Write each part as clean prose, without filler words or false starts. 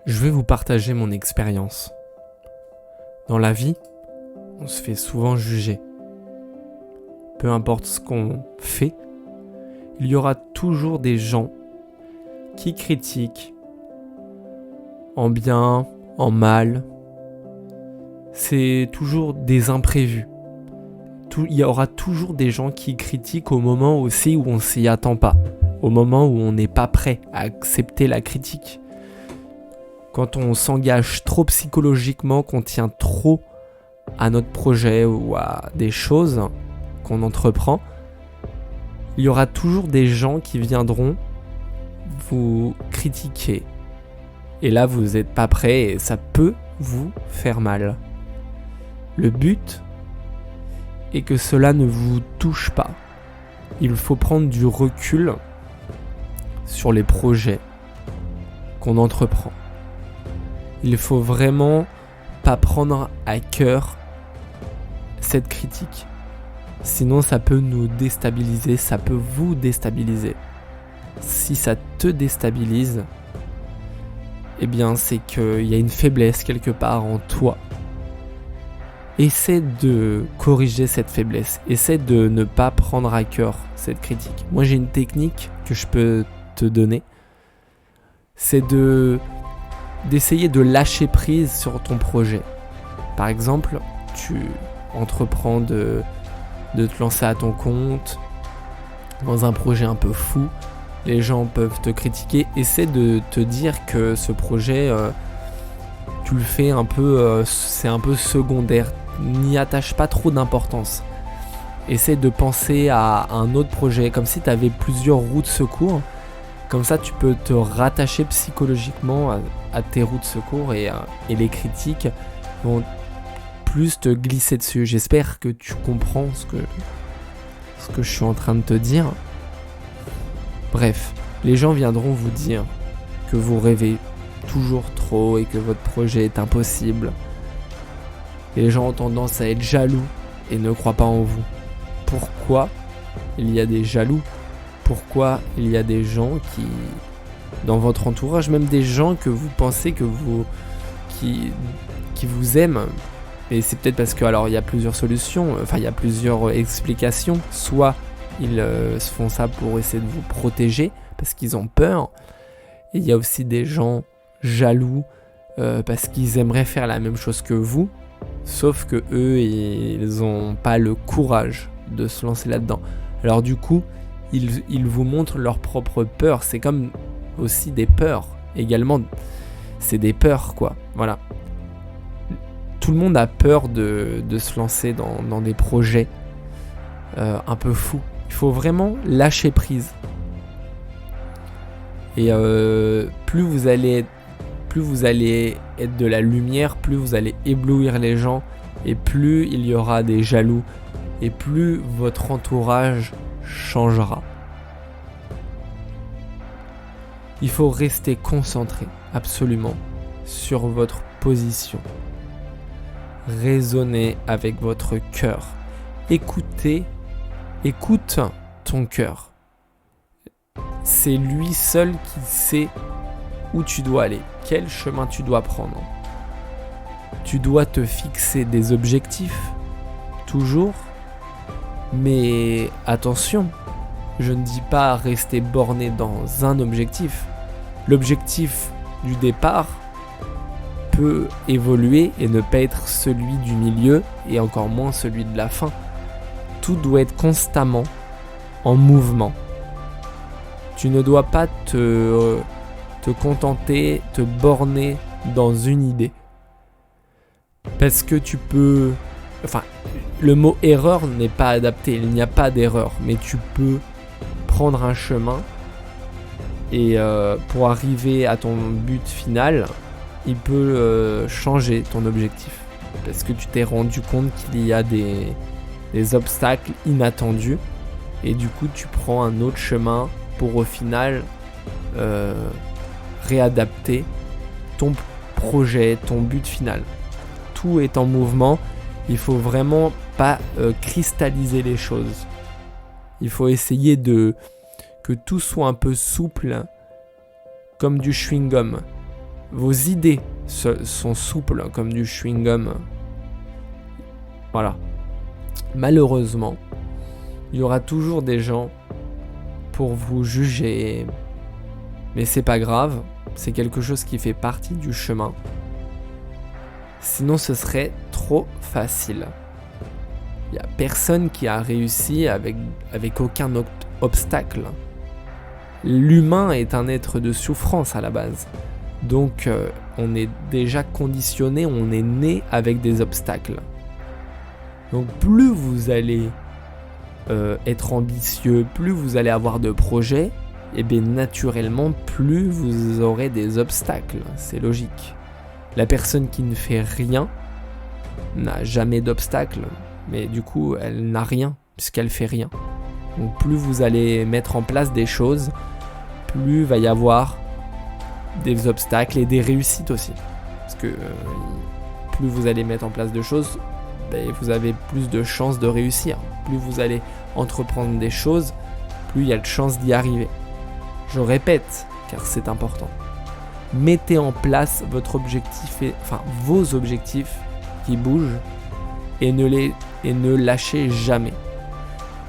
Je vais vous partager mon expérience. Dans la vie, on se fait souvent juger. Peu importe ce qu'on fait, il y aura toujours des gens qui critiquent en bien, en mal. C'est toujours des imprévus. Il y aura toujours des gens qui critiquent au moment aussi où on s'y attend pas, au moment où on n'est pas prêt à accepter la critique. Quand on s'engage trop psychologiquement, qu'on tient trop à notre projet ou à des choses qu'on entreprend, il y aura toujours des gens qui viendront vous critiquer. Et là, vous n'êtes pas prêt et ça peut vous faire mal. Le but est que cela ne vous touche pas. Il faut prendre du recul sur les projets qu'on entreprend. Il faut vraiment pas prendre à cœur cette critique. Sinon, ça peut nous déstabiliser, ça peut vous déstabiliser. Si ça te déstabilise, eh bien, c'est qu'il y a une faiblesse quelque part en toi. Essaie de corriger cette faiblesse. Essaie de ne pas prendre à cœur cette critique. Moi, j'ai une technique que je peux te donner. C'est d'essayer de lâcher prise sur ton projet. Par exemple, tu entreprends de te lancer à ton compte dans un projet un peu fou. Les gens peuvent te critiquer. Essaie de te dire que ce projet, tu le fais un peu, c'est un peu secondaire. N'y attache pas trop d'importance. Essaie de penser à un autre projet, comme si tu avais plusieurs roues de secours. Comme ça, tu peux te rattacher psychologiquement à tes roues de secours et les critiques vont plus te glisser dessus. J'espère que tu comprends ce que je suis en train de te dire. Bref, les gens viendront vous dire que vous rêvez toujours trop et que votre projet est impossible. Et les gens ont tendance à être jaloux et ne croient pas en vous. Pourquoi il y a des jaloux ? Pourquoi il y a des gens qui, dans votre entourage, même des gens que vous pensez qui vous aiment, et c'est peut-être parce que, alors il y a plusieurs solutions, il y a plusieurs explications. Soit ils se font ça pour essayer de vous protéger, parce qu'ils ont peur. Et il y a aussi des gens jaloux, parce qu'ils aimeraient faire la même chose que vous, sauf que eux, ils n'ont pas le courage de se lancer là-dedans. Alors du coup, ils vous montrent leurs propres peurs. C'est comme aussi des peurs. Également, c'est des peurs, quoi. Voilà. Tout le monde a peur de se lancer dans des projets un peu fous. Il faut vraiment lâcher prise. Et plus vous allez être de la lumière, plus vous allez éblouir les gens, et plus il y aura des jaloux, et plus votre entourage changera. Il faut rester concentré, absolument, sur votre position. Raisonnez avec votre cœur. Écoute ton cœur. C'est lui seul qui sait où tu dois aller, quel chemin tu dois prendre. Tu dois te fixer des objectifs, toujours. Mais attention, je ne dis pas rester borné dans un objectif. L'objectif du départ peut évoluer et ne pas être celui du milieu et encore moins celui de la fin. Tout doit être constamment en mouvement. Tu ne dois pas te contenter, te borner dans une idée. Parce que tu peux... le mot erreur n'est pas adapté, il n'y a pas d'erreur, mais tu peux prendre un chemin et pour arriver à ton but final, il peut changer ton objectif. Parce que tu t'es rendu compte qu'il y a des obstacles inattendus et du coup tu prends un autre chemin pour au final réadapter ton projet, ton but final. Tout est en mouvement. Il faut vraiment pas cristalliser les choses. Il faut essayer que tout soit un peu souple, comme du chewing-gum. vos idées sont souples comme du chewing-gum. Voilà. Malheureusement, il y aura toujours des gens pour vous juger. Mais c'est pas grave, c'est quelque chose qui fait partie du chemin. Sinon, ce serait trop facile. Il n'y a personne qui a réussi avec aucun obstacle. L'humain est un être de souffrance à la base. Donc, on est déjà conditionné, on est né avec des obstacles. Donc, plus vous allez être ambitieux, plus vous allez avoir de projets, et bien naturellement, plus vous aurez des obstacles. C'est logique. La personne qui ne fait rien n'a jamais d'obstacle, mais du coup, elle n'a rien, puisqu'elle fait rien. Donc plus vous allez mettre en place des choses, plus il va y avoir des obstacles et des réussites aussi. Parce que plus vous allez mettre en place de choses, vous avez plus de chances de réussir. Plus vous allez entreprendre des choses, plus il y a de chances d'y arriver. Je répète, car c'est important. Mettez en place vos objectifs qui bougent et ne lâchez jamais.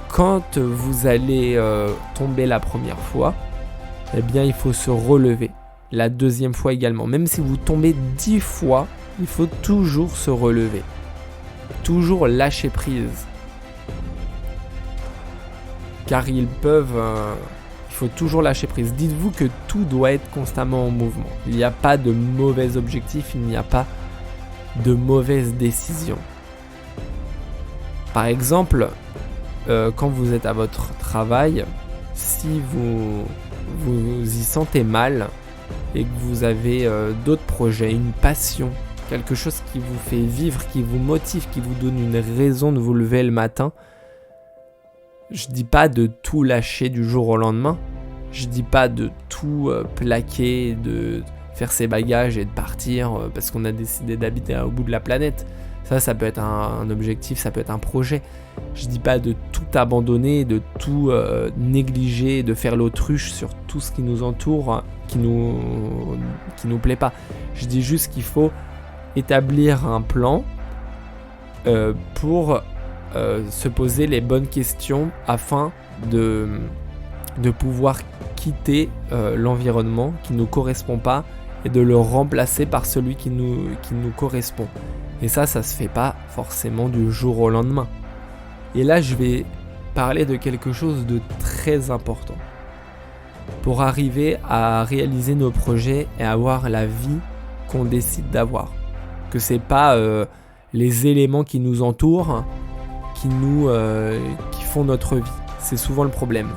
Quand vous allez tomber la première fois, eh bien il faut se relever. La deuxième fois également. Même si vous tombez 10 fois, il faut toujours se relever. Toujours lâcher prise. Car il faut toujours lâcher prise. Dites-vous que tout doit être constamment en mouvement. Il n'y a pas de mauvais objectifs, il n'y a pas de mauvaises décisions. Par exemple, quand vous êtes à votre travail, si vous y sentez mal et que vous avez d'autres projets, une passion, quelque chose qui vous fait vivre, qui vous motive, qui vous donne une raison de vous lever le matin, je dis pas de tout lâcher du jour au lendemain. Je dis pas de tout plaquer, de faire ses bagages et de partir parce qu'on a décidé d'habiter au bout de la planète. Ça peut être un objectif, ça peut être un projet. Je dis pas de tout abandonner, de tout négliger, de faire l'autruche sur tout ce qui nous entoure, qui nous plaît pas. Je dis juste qu'il faut établir un plan pour se poser les bonnes questions afin de pouvoir quitter l'environnement qui ne nous correspond pas et de le remplacer par celui qui nous correspond. Et ça se fait pas forcément du jour au lendemain. Et là, je vais parler de quelque chose de très important. Pour arriver à réaliser nos projets et avoir la vie qu'on décide d'avoir. Que c'est pas les éléments qui nous entourent qui font notre vie. C'est souvent le problème.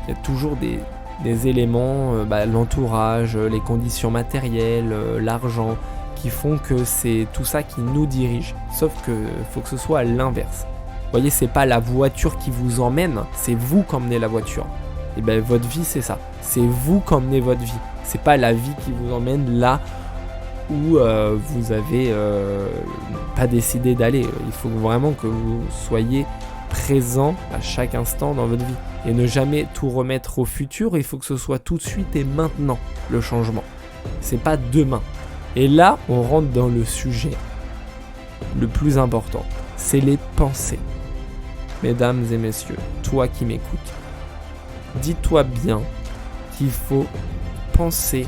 Il y a toujours des éléments, l'entourage, les conditions matérielles, l'argent, qui font que c'est tout ça qui nous dirige. Sauf que faut que ce soit à l'inverse. Vous voyez, c'est pas la voiture qui vous emmène, c'est vous qui emmenez la voiture. Et bien votre vie c'est ça. C'est vous qui emmenez votre vie. C'est pas la vie qui vous emmène là où vous avez pas décidé d'aller. Il faut vraiment que vous soyez présent à chaque instant dans votre vie. Et ne jamais tout remettre au futur, il faut que ce soit tout de suite et maintenant le changement. C'est pas demain. Et là, on rentre dans le sujet le plus important. C'est les pensées. Mesdames et messieurs, toi qui m'écoutes, dis-toi bien qu'il faut penser,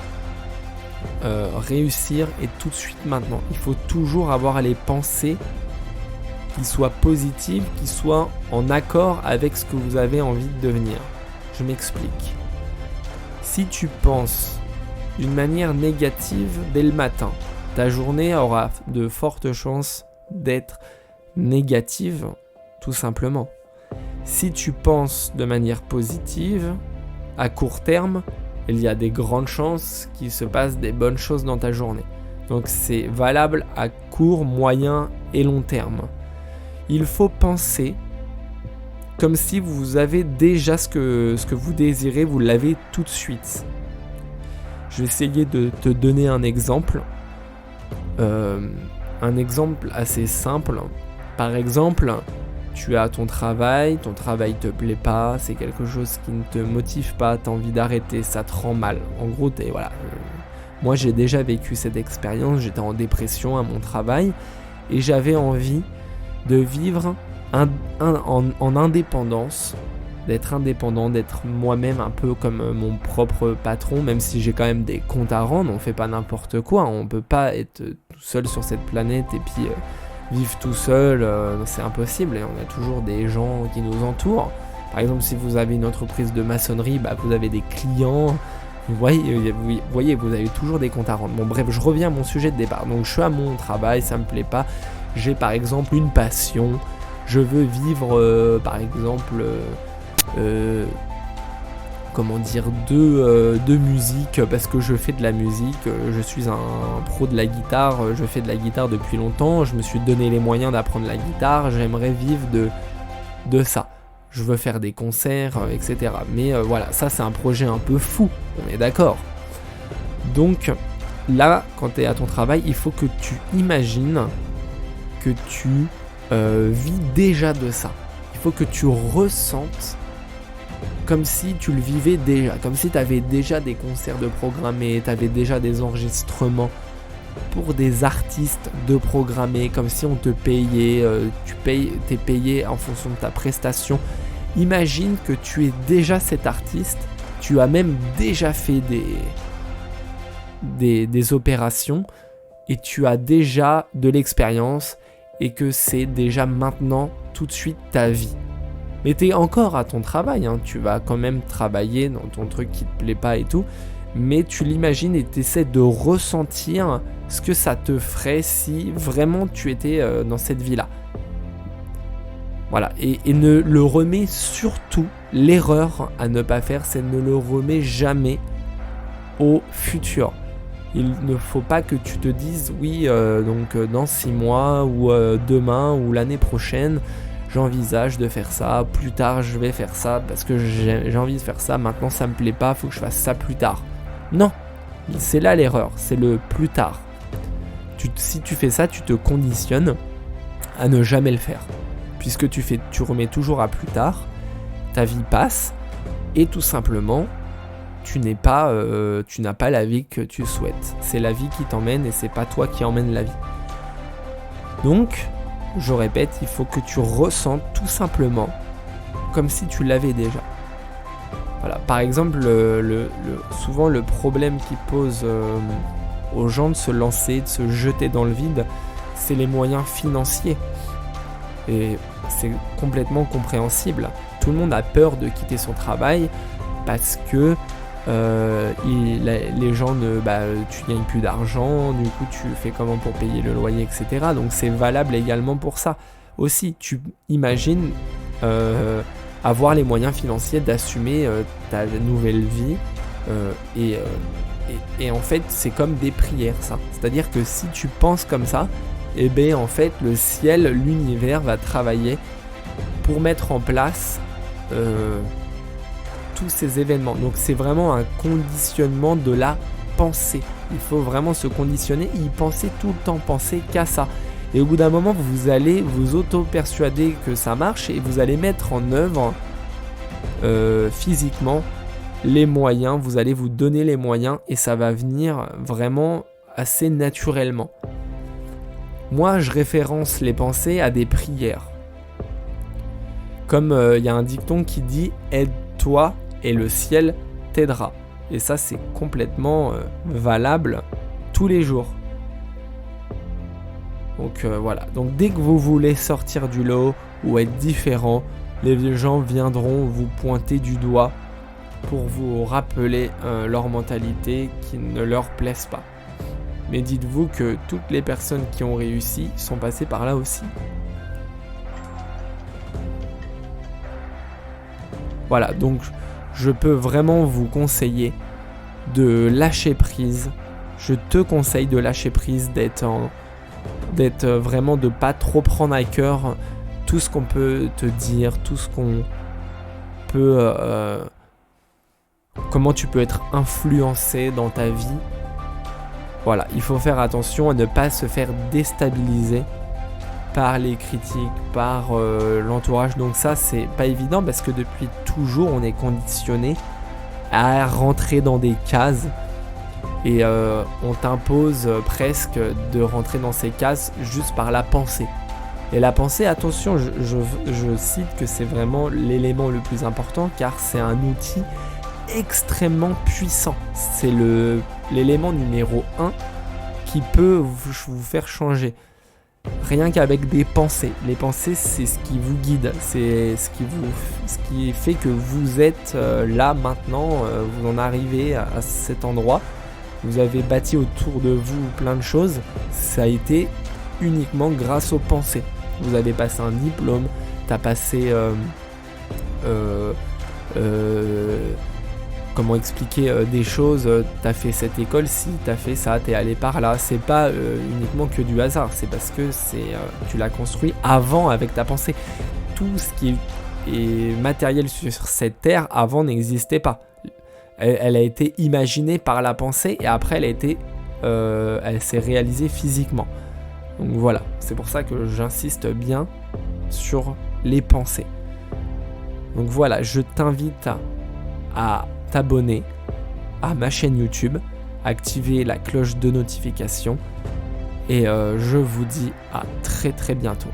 réussir et tout de suite maintenant. Il faut toujours avoir les pensées qui soient positives, qui soient en accord avec ce que vous avez envie de devenir. Je m'explique. Si tu penses d'une manière négative dès le matin, ta journée aura de fortes chances d'être négative, tout simplement. Si tu penses de manière positive, à court terme, il y a des grandes chances qu'il se passe des bonnes choses dans ta journée. Donc c'est valable à court, moyen et long terme. Il faut penser comme si vous avez déjà ce que vous désirez, vous l'avez tout de suite. Je vais essayer de te donner un exemple. Un exemple assez simple. Par exemple, tu as ton travail te plaît pas, c'est quelque chose qui ne te motive pas, tu as envie d'arrêter, ça te rend mal. En gros, Moi, j'ai déjà vécu cette expérience, j'étais en dépression à mon travail et j'avais envie de vivre en indépendance, d'être indépendant, d'être moi-même un peu comme mon propre patron, même si j'ai quand même des comptes à rendre, on fait pas n'importe quoi, on peut pas être tout seul sur cette planète et puis vivre tout seul, c'est impossible, et on a toujours des gens qui nous entourent. Par exemple, si vous avez une entreprise de maçonnerie, vous avez des clients, vous voyez, vous avez toujours des comptes à rendre. Bon bref, je reviens à mon sujet de départ. Donc je suis à mon travail, ça me plaît pas, j'ai par exemple une passion, je veux vivre par exemple de musique parce que je fais de la musique, je suis un pro de la guitare, je fais de la guitare depuis longtemps, je me suis donné les moyens d'apprendre la guitare, j'aimerais vivre de ça. Je veux faire des concerts, etc. Mais voilà, ça c'est un projet un peu fou, on est d'accord. Donc là, quand tu es à ton travail, il faut que tu imagines que tu vis déjà de ça. Il faut que tu ressentes comme si tu le vivais déjà, comme si tu avais déjà des concerts de programmés, tu avais déjà des enregistrements pour des artistes de programmer, comme si on te payait, t'es payé en fonction de ta prestation. Imagine que tu es déjà cet artiste, tu as même déjà fait des opérations et tu as déjà de l'expérience et que c'est déjà maintenant tout de suite ta vie. Mais tu es encore à ton travail, tu vas quand même travailler dans ton truc qui te plaît pas et tout, mais tu l'imagines et tu essaies de ressentir ce que ça te ferait si vraiment tu étais dans cette vie-là. Voilà, et ne le remets surtout, l'erreur à ne pas faire, c'est ne le remets jamais au futur. Il ne faut pas que tu te dises, oui, donc dans 6 mois, ou demain, ou l'année prochaine, j'envisage de faire ça, plus tard je vais faire ça, parce que j'ai envie de faire ça, maintenant ça me plaît pas, faut que je fasse ça plus tard. Non, c'est là l'erreur, c'est le plus tard. Si tu fais ça, tu te conditionnes à ne jamais le faire. Puisque tu remets toujours à plus tard, ta vie passe, et tout simplement, tu n'as pas la vie que tu souhaites. C'est la vie qui t'emmène et c'est pas toi qui emmène la vie. Donc, je répète, il faut que tu ressentes tout simplement comme si tu l'avais déjà. Voilà. Par exemple, souvent le problème qui pose aux gens de se lancer, de se jeter dans le vide, c'est les moyens financiers. Et c'est complètement compréhensible. Tout le monde a peur de quitter son travail parce que les gens tu gagnes plus d'argent, du coup tu fais comment pour payer le loyer, etc. Donc c'est valable également pour ça. Aussi, tu imagines avoir les moyens financiers d'assumer ta nouvelle vie et en fait c'est comme des prières ça. C'est-à-dire que si tu penses comme ça, et bien en fait le ciel, l'univers va travailler pour mettre en place tous ces événements. Donc c'est vraiment un conditionnement de la pensée. Il faut vraiment se conditionner et y penser tout le temps, penser qu'à ça. Et au bout d'un moment, vous allez vous auto-persuader que ça marche et vous allez mettre en œuvre physiquement les moyens, vous allez vous donner les moyens et ça va venir vraiment assez naturellement. Moi, je référence les pensées à des prières. Comme il y a un dicton qui dit « Aide-toi et le ciel t'aidera ». Et ça, c'est complètement valable tous les jours. Donc voilà. Donc dès que vous voulez sortir du lot ou être différent, les gens viendront vous pointer du doigt pour vous rappeler leur mentalité qui ne leur plaise pas. Mais dites-vous que toutes les personnes qui ont réussi sont passées par là aussi. Voilà, donc je peux vraiment vous conseiller de lâcher prise. Je te conseille de lâcher prise, d'être vraiment, de pas trop prendre à cœur tout ce qu'on peut te dire, tout ce qu'on peut... comment tu peux être influencé dans ta vie. Voilà, il faut faire attention à ne pas se faire déstabiliser par les critiques, par l'entourage. Donc ça, c'est pas évident parce que depuis toujours, on est conditionné à rentrer dans des cases et on t'impose presque de rentrer dans ces cases juste par la pensée. Et la pensée, attention, je cite que c'est vraiment l'élément le plus important car c'est un outil extrêmement puissant. C'est l'élément numéro 1 qui peut vous faire changer. Rien qu'avec des pensées. Les pensées, c'est ce qui vous guide, c'est ce qui fait que vous êtes là maintenant, vous en arrivez à cet endroit. Vous avez bâti autour de vous plein de choses. Ça a été uniquement grâce aux pensées. Vous avez passé un diplôme, tu as passé... comment expliquer des choses, t'as fait cette école-ci, t'as fait ça, t'es allé par là. C'est pas uniquement que du hasard, c'est parce que tu l'as construit avant avec ta pensée. Tout ce qui est matériel sur cette terre avant n'existait pas. Elle a été imaginée par la pensée et après elle s'est réalisée physiquement. Donc voilà, c'est pour ça que j'insiste bien sur les pensées. Donc voilà, je t'invite à t'abonner à ma chaîne YouTube, activer la cloche de notification et je vous dis à très très bientôt.